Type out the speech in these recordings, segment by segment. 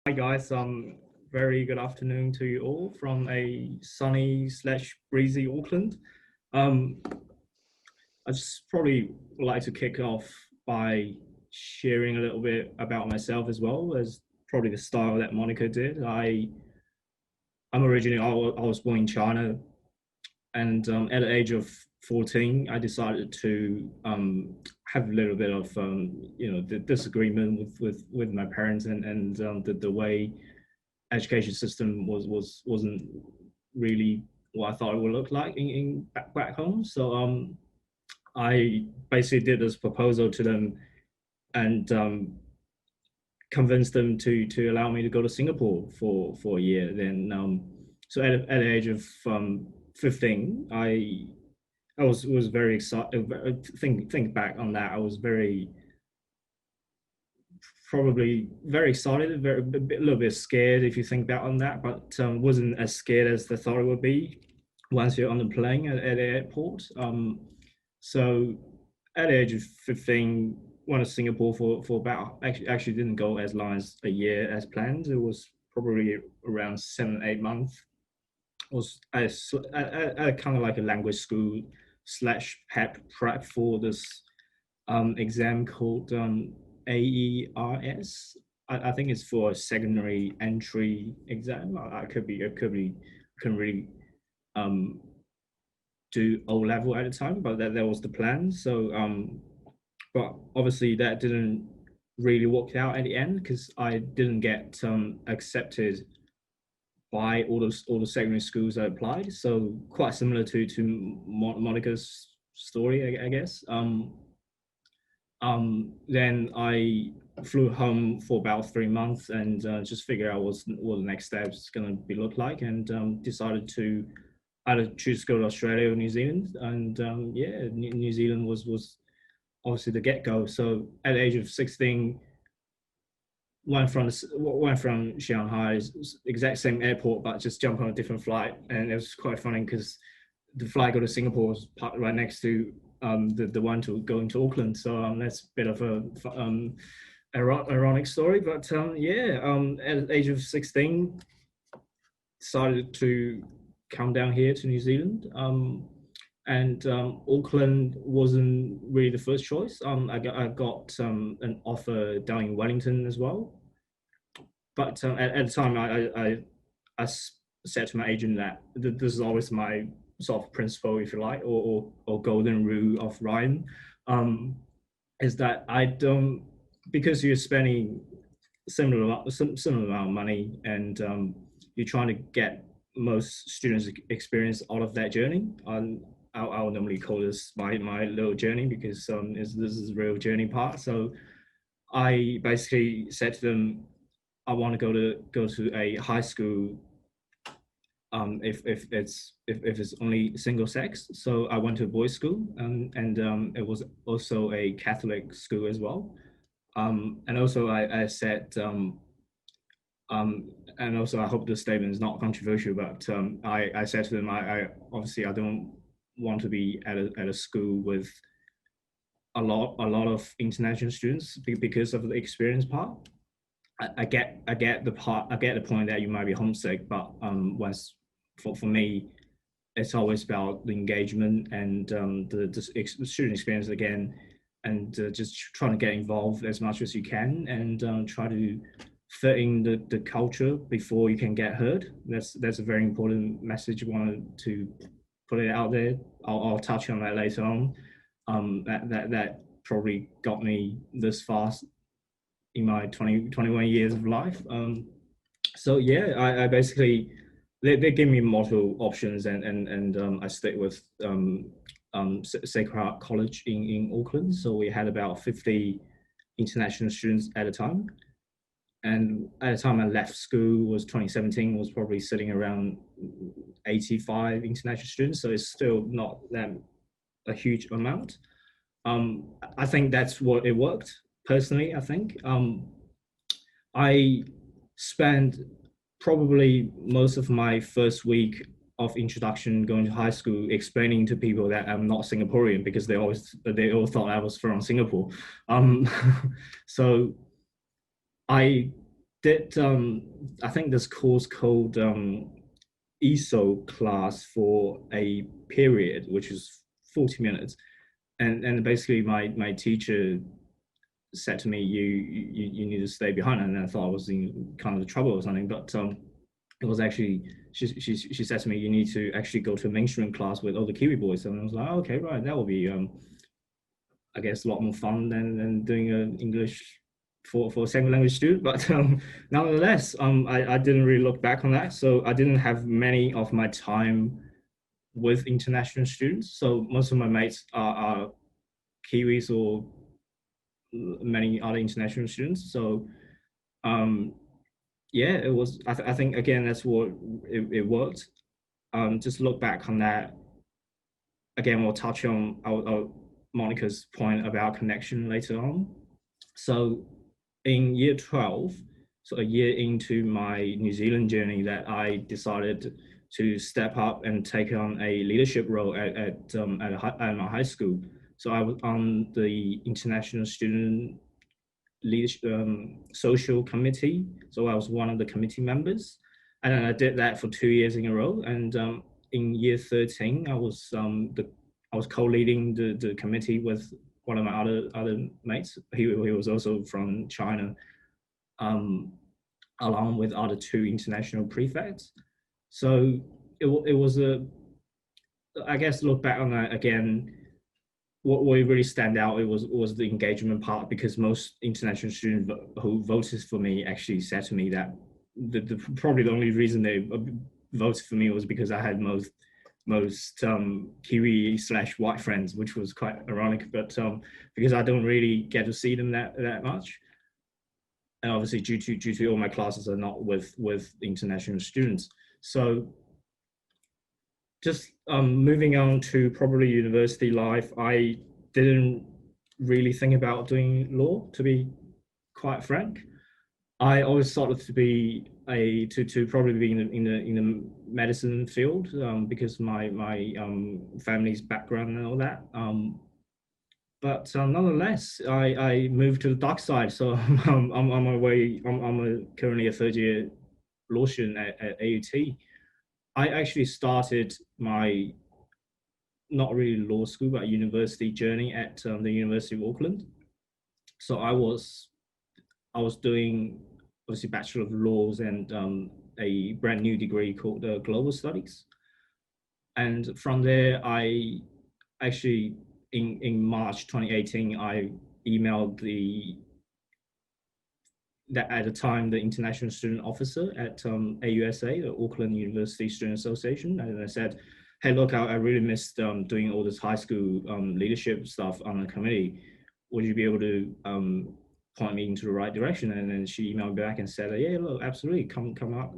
Hi guys, very good afternoon to you all from a sunny slash breezy Auckland. Um, I just probably would like to kick off by sharing a little bit about myself as well as probably the style that Monica did. I'm originally I was born in China, and at the age of 14, I decided to have a little bit of the disagreement with my parents and the way education system wasn't really what I thought it would look like in back home. So I basically did this proposal to them and convinced them to allow me to go to Singapore for a year. Then so at the age of 15, I was very excited. Think back on that. I was very probably very excited, a little bit scared if you think back on that, but wasn't as scared as the thought it would be once you're on the plane at the airport. So at the age of 15, went to Singapore for about actually didn't go as long as a year as planned. It was probably around 7 8 months. Was I kind of like a language school slash prep for this exam called AERS. I think it's for a secondary entry exam. I couldn't really um, do O level at the time, but that was the plan. So, but obviously that didn't really work out at the end because I didn't get accepted by all the secondary schools I applied. So quite similar to Monica's story, I guess. Then I flew home for about 3 months and just figure out what the next steps going to be look like, and decided to either choose to go to Australia or New Zealand. And yeah, New Zealand was obviously the get go. So at the age of 16, went from Shanghai, exact same airport, but just jump on a different flight, and it was quite funny because the flight go to Singapore was right next to the one to going to Auckland. So that's a bit of a ironic story, but yeah, at the age of 16, decided to come down here to New Zealand. And Auckland wasn't really the first choice. I got an offer down in Wellington as well, but at the time, I said to my agent that this is always my sort of principle, if you like, or golden rule of Ryan, um, is that I don't, because you're spending similar amount of money, and you're trying to get most students experience out of that journey. I'll normally call this my little journey because this is the real journey part. So I basically said to them, I want to go to a high school if it's only single sex. So I went to a boys' school, and it was also a Catholic school as well. And also I said, and also I hope this statement is not controversial, but I said to them, I obviously I don't want to be at a school with a lot of international students because of the experience part. I get the part, I get the point that you might be homesick, but once for me, it's always about the engagement and the student experience again, and just trying to get involved as much as you can, and try to fit in the culture before you can get heard. That's a very important message. Wanted to put it out there. I'll touch on that later on. That probably got me this fast in my 21 years of life. So yeah, I basically they give me multiple options, and I stick with Sacred Heart College in Auckland. So we had about 50 international students at a time, and at the time I left school was 2017, was probably sitting around 85 international students. So it's still not that a huge amount. I think that's what it worked personally. I think I spent probably most of my first week of introduction going to high school explaining to people that I'm not Singaporean because they all thought I was from Singapore. Um, so I did I think this course called ESO class for a period, which is 40 minutes. And basically my teacher said to me, you need to stay behind. And I thought I was in kind of trouble or something, but it was actually, she said to me, you need to actually go to a mainstream class with all the Kiwi boys. And I was like, oh, okay, right, that will be I guess a lot more fun than doing English for a second language student. But nonetheless, I didn't really look back on that. So I didn't have many of my time with international students. So most of my mates are Kiwis or many other international students. So um, yeah, it was. I think again that's what it worked. Just look back on that again. We'll touch on Monica's point about connection later on. So in year 12, so a year into my New Zealand journey, that I decided to step up and take on a leadership role at my high school. So I was on the international student leadership social committee. So I was one of the committee members, and I did that for 2 years in a row. And in year 13, I was co-leading the committee with one of my other mates. He was also from China, um, along with other two international prefects. So it was a, I guess look back on that again, what really stand out, it was the engagement part, because most international students who voted for me actually said to me that probably the only reason they voted for me was because I had most Kiwi / white friends, which was quite ironic, but because I don't really get to see them that much, and obviously due to all my classes are not with international students. So just moving on to probably university life, I didn't really think about doing law, to be quite frank. I always thought it to be to probably be in the medicine field, because my family's background and all that. But nonetheless, I moved to the dark side. So I'm on my way. Currently a third year law student at AUT. I actually started my not really law school, but university journey at the University of Auckland. So I was doing obviously Bachelor of Laws and a brand new degree called Global Studies. And from there, I actually in March 2018, I emailed that at the time the international student officer at AUSA, the Auckland University Student Association, and I said, "Hey, look, I really missed doing all this high school leadership stuff on the committee. Would you be able to point me into the right direction?" And then she emailed me back and said, "Yeah, look, absolutely, come up,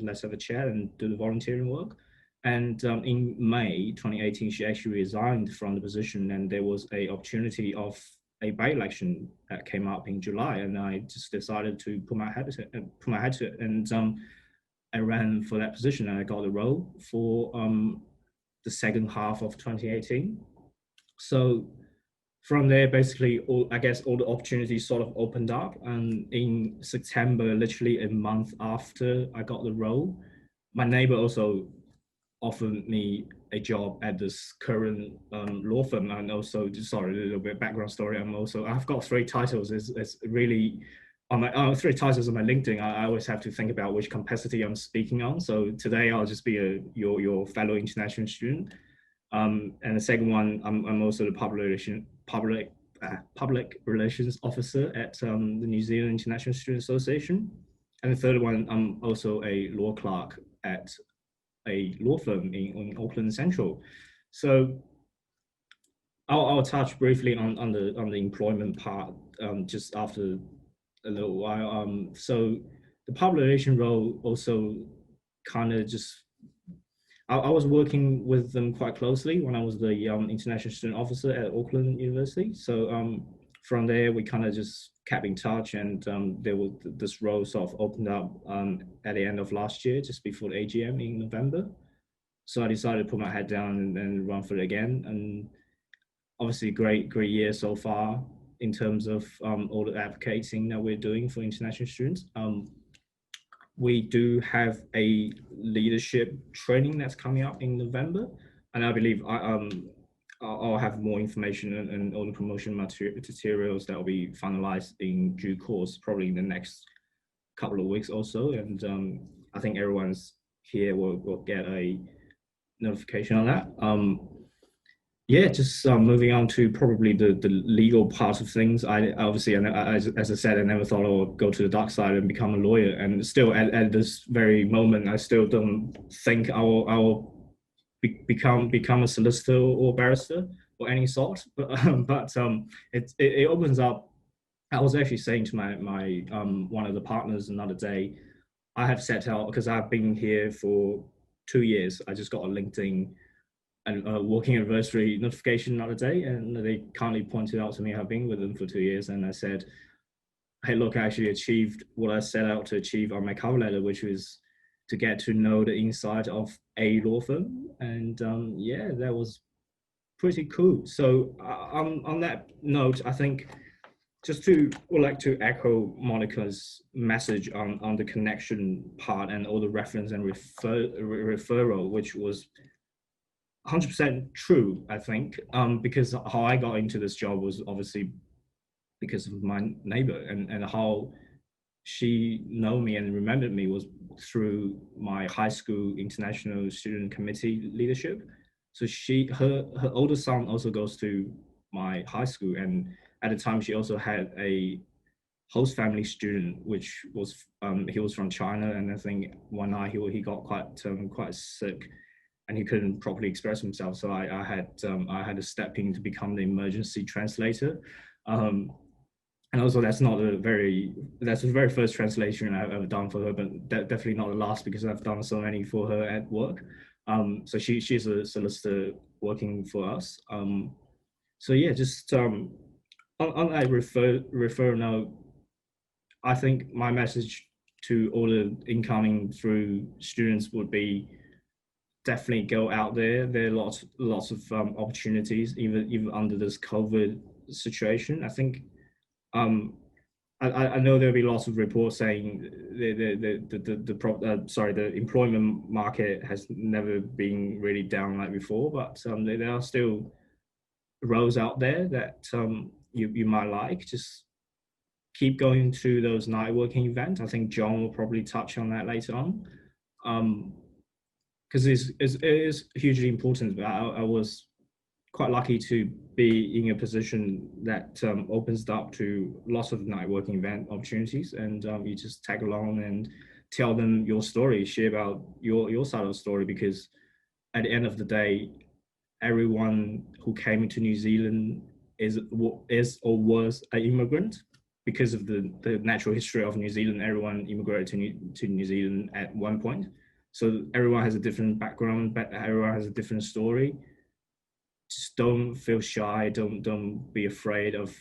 let's have a chat and do the volunteering work." And in May 2018, she actually resigned from the position, and there was a opportunity of a by-election that came up in July, and I just decided to put my head to it, and I ran for that position, and I got the role for the second half of 2018. So from there, basically, I guess all the opportunities sort of opened up, and in September, literally a month after I got the role, my neighbor also offered me a job at this current law firm. And also, sorry, a little bit background story. I've got three titles. It's really on my three titles on my LinkedIn. I always have to think about which capacity I'm speaking on. So today I'll just be your fellow international student. And the second one, I'm also the public relations officer at the New Zealand International Student Association. And the third one, I'm also a law clerk at a law firm in Auckland Central. So I'll touch briefly on the employment part just after a little while. So the public relation role also kind of just I was working with them quite closely when I was the international student officer at Auckland University. So from there, we kind of just kept in touch, and there was this role sort of opened up at the end of last year, just before the AGM in November. So I decided to put my head down and run for it again. And obviously, great year so far. in terms of all the advocating that we're doing for international students. We do have a leadership training that's coming up in November, and I believe I'll have more information and all the promotion materials that will be finalized in due course, probably in the next couple of weeks or so. And I think everyone's here will get a notification on that. Yeah, just moving on to probably the legal part of things. I obviously, as I said, I never thought I would go to the dark side and become a lawyer. And still, at this very moment, I still don't think I will become a solicitor or barrister or any sort. But it opens up. I was actually saying to my one of the partners another day, I have set out because I've been here for 2 years. I just got a LinkedIn and working anniversary notification the other day, and they kindly pointed out to me I've been with them for 2 years, and I said, "Hey, look, I actually achieved what I set out to achieve on my cover letter, which was to get to know the inside of a law firm." And yeah, that was pretty cool. So on that note, I think just would like to echo Monica's message on the connection part and all the reference and referral, which was 100% true, I think, because how I got into this job was obviously because of my neighbor, and how she know me and remembered me was through my high school international student committee leadership. So her older son also goes to my high school, and at the time she also had a host family student, which was he was from China, and I think one night he got quite sick, and he couldn't properly express himself. So I had to step in to become the emergency translator. And also that's the very first translation I've ever done for her, but definitely not the last, because I've done so many for her at work. So she's a solicitor working for us. So yeah, just on that refer note, I think my message to all the incoming through students would be definitely go out there. There are lots of opportunities, even under this COVID situation. I think I know there'll be lots of reports saying the employment market has never been really down like before, but there are still roles out there that you might like. Just keep going to those networking events. I think John will probably touch on that later on, because it is hugely important. I was quite lucky to be in a position that opens up to lots of networking event opportunities, and you just tag along and tell them your story, share about your side of the story, because at the end of the day, everyone who came into New Zealand is or was an immigrant. Because of the natural history of New Zealand, everyone immigrated to New Zealand at one point. So everyone has a different background, but everyone has a different story. Just don't feel shy. Don't be afraid of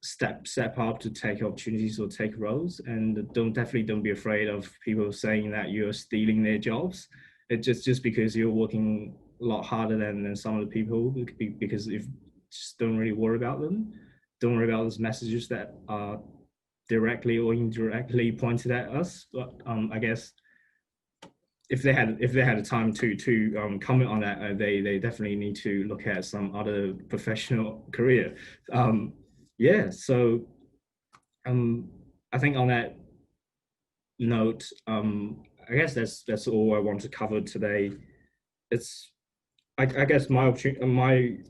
step up to take opportunities or take roles, and definitely don't be afraid of people saying that you're stealing their jobs. It's just because you're working a lot harder than some of the people, because if just don't really worry about them. Don't worry about those messages that are directly or indirectly pointed at us. But I guess if they had the time to comment on that, they definitely need to look at some other professional career. Yeah, so I think on that note, I guess that's all I want to cover today. It's I guess my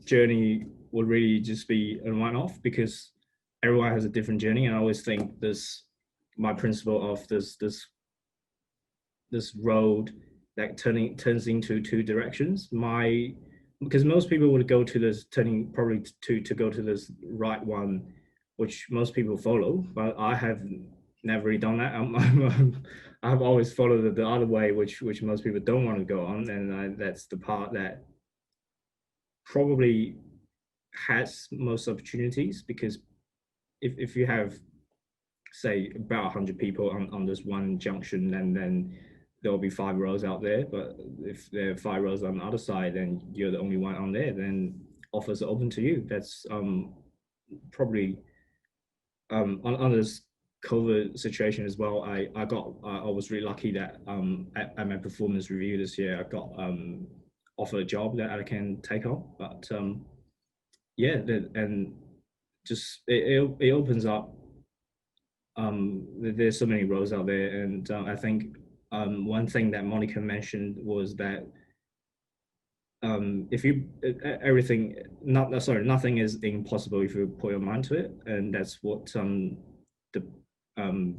journey will really just be a one-off, because everyone has a different journey, and I always think my principle of this road that turns into two directions. Because most people would go to this turning probably to go to this right one, which most people follow, but I have never really done that. I've always followed the other way, which most people don't want to go on, and that's the part that probably has most opportunities. Because if you have, say, about 100 people on this one junction, then there'll be 5 rows out there. But if there are 5 rows on the other side, then you're the only one on there, then offers are open to you. That's probably on this COVID situation as well, I was really lucky that at my performance review this year, I got offered a job that I can take on. But yeah, and just it opens up. There's so many roles out there, and I think one thing that Monica mentioned was that if you everything not sorry nothing is impossible if you put your mind to it, and that's what the um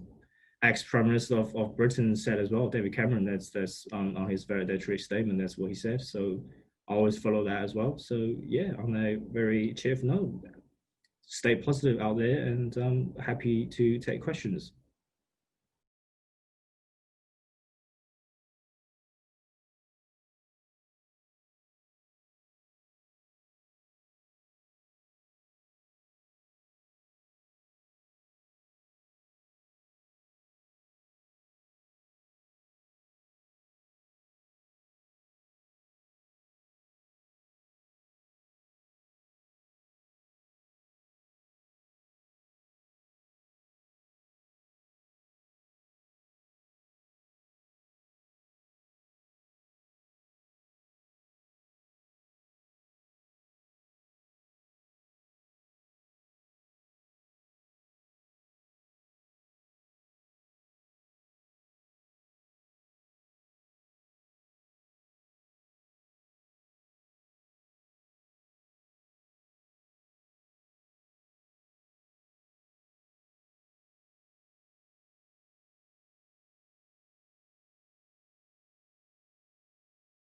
ex-prime minister of Britain said as well, David Cameron. That's on his valedictory statement. That's what he said. So I always follow that as well. So yeah, on a very cheerful note, stay positive out there, and happy to take questions.